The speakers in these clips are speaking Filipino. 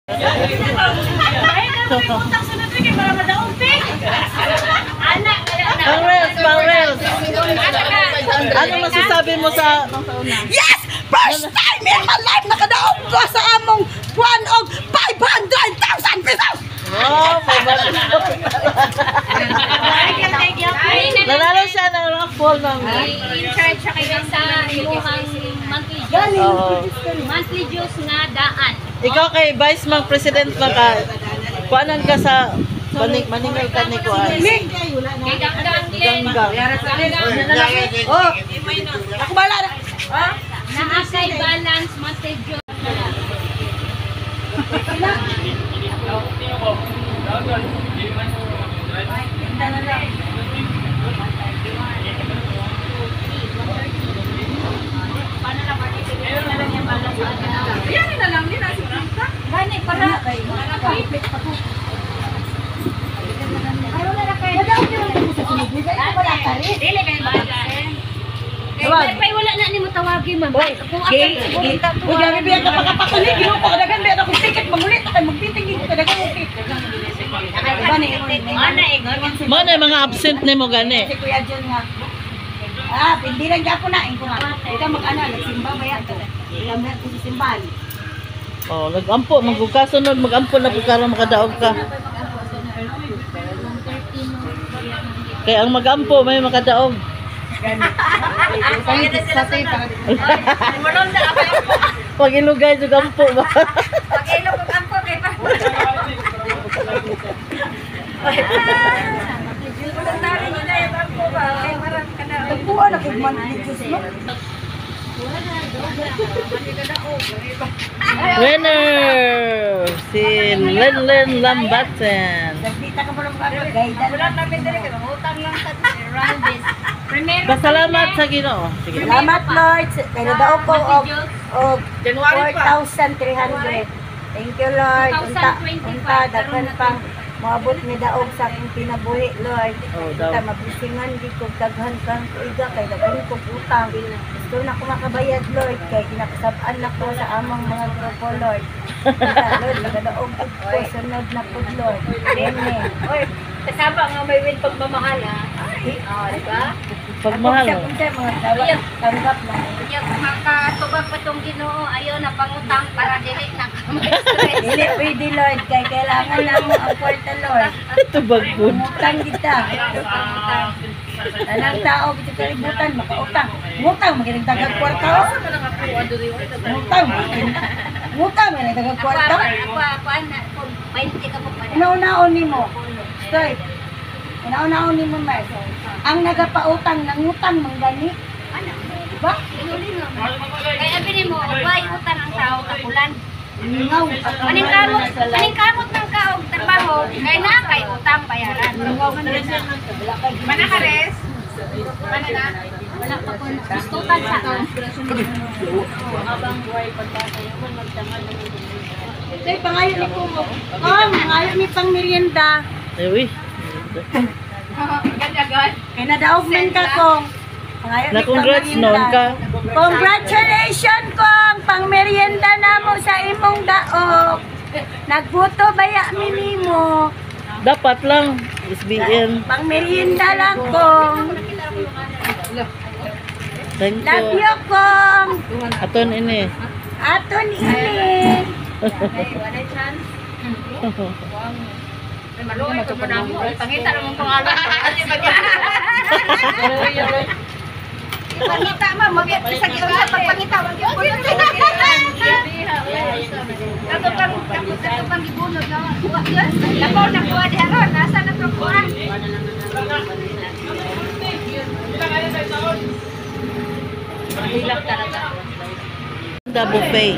Pang-rails. Ano masasabi mo sa... Yes! First time in my life nakadaog ko sa among 1 og 500,000 pesos! Oh, 500. Nanalo siya ng raffle ng... In charge siya kayo sa imuhang monthly dues. Monthly dues nga daan. Ikaw kay Vice Mang President maka... Kuanan ka sa... Maningay ka ni Kuan. Kay Ganggang. Oh! Ako bala na! Naasay balance monthly dues. Yan na lang din asi kita. Gani para dili kay balance. Kay wala na nimo tawagi ma'am. Kung ako siguro Uy, gabi biya ka pagkapakuli, ginupo ka dagan biya ako ticket magulit kay magtitingin ka dagan mo ticket. Mo na mga absent nimo gani. Si Kuya John nga. Hindi lang gyapon na ko nga. Ikaw mag-ana nagsimba baya to. Lambat ko sa simbahan. Oh, nagampo magkasunod magampo na pagkaron makadaog ka. Kaya ang magampo may makadaog. Pag ilugay sa gampo ba? Nagpuan ako man dito no. Winner! Si Lenlen Lambaten. Nagkita ka mo lang ba guide. Wala na pindere ka utang lang sa round this. Pasalamat sa Ginoo. Sige. Salamat Lord. Pero daw ko og January 4,300. Thank you Lord. Unta daghan pang maabot ni daog sa akong pinabuhi Lord. Oh, daw. Kita mabisingan di ko daghan kang tuiga kay daghan ko utang. Gusto na ko makabayad Lord kay ginakasab-an na ko sa among mga grupo Lord. Lord, nagadaog ko sunod na po Lord. Amen. Oy, kasama nga may win pagmamahal ha. Diba? Pagmahal. Mga tanggap na. Yung makatubag pa itong Ginoo, ayaw na pangutang para dili na stress. Dili pwede Lord kay kailangan na mo ang kwarta Lord. Tubag po. Utang kita. Tanang tao kita kalibutan makautang. Utang magining dagang kwarta. Utang magining dagang kwarta. Ako na, kung 20 ka po pa na. Inauna-on nimo. Stoy. Inauna-on nimo Mar. Ang nagapautang nangutang manggani. Diba? Kaya abinin mo, why utang ang tao kapulan? Ngaw. Maningkamot ng kaog trabaho, kaya na kay utang bayaran. Mana ka res? Mana na? Wala pa po. Tutal sa ka. Habang buhay pagkakayaman, magdangan ng Stoy, pangayo ni Kumo. Pangayo ni pang merienda. Ay, uy. Agad-agad. Kaya nadaog man ka kong. Na-congrats noon ka. Congratulations kong pang merienda na mo sa imong daog. Nagbuto baya minimo. Dapat lang. SBN. Pang merienda lang kong. Thank Love you. you kong. Aton ini. Aton ini. Wala chance. Maluoy ko na mo. Pangita naman pangalan. Pangita ma, magyat sa gitna pagpangita, wag yung bunod. Kato pang gibunod na. Labaw na kuha di haron, nasa na to kuha. Hilap talaga. The buffet.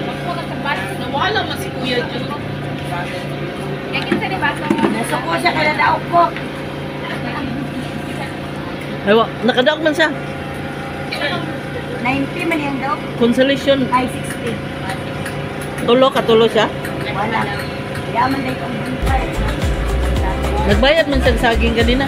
Wala man si Kuya Jun. Kaya kinsa ni baso mo? Nasuko siya kaya daog ko. Ay, nakadaog man siya. 90 man yung daog. Consolation. Ay, 60. Katulo siya. Wala. Yaman dahil kong buntay. Nagbayad man siya sa saging kanina.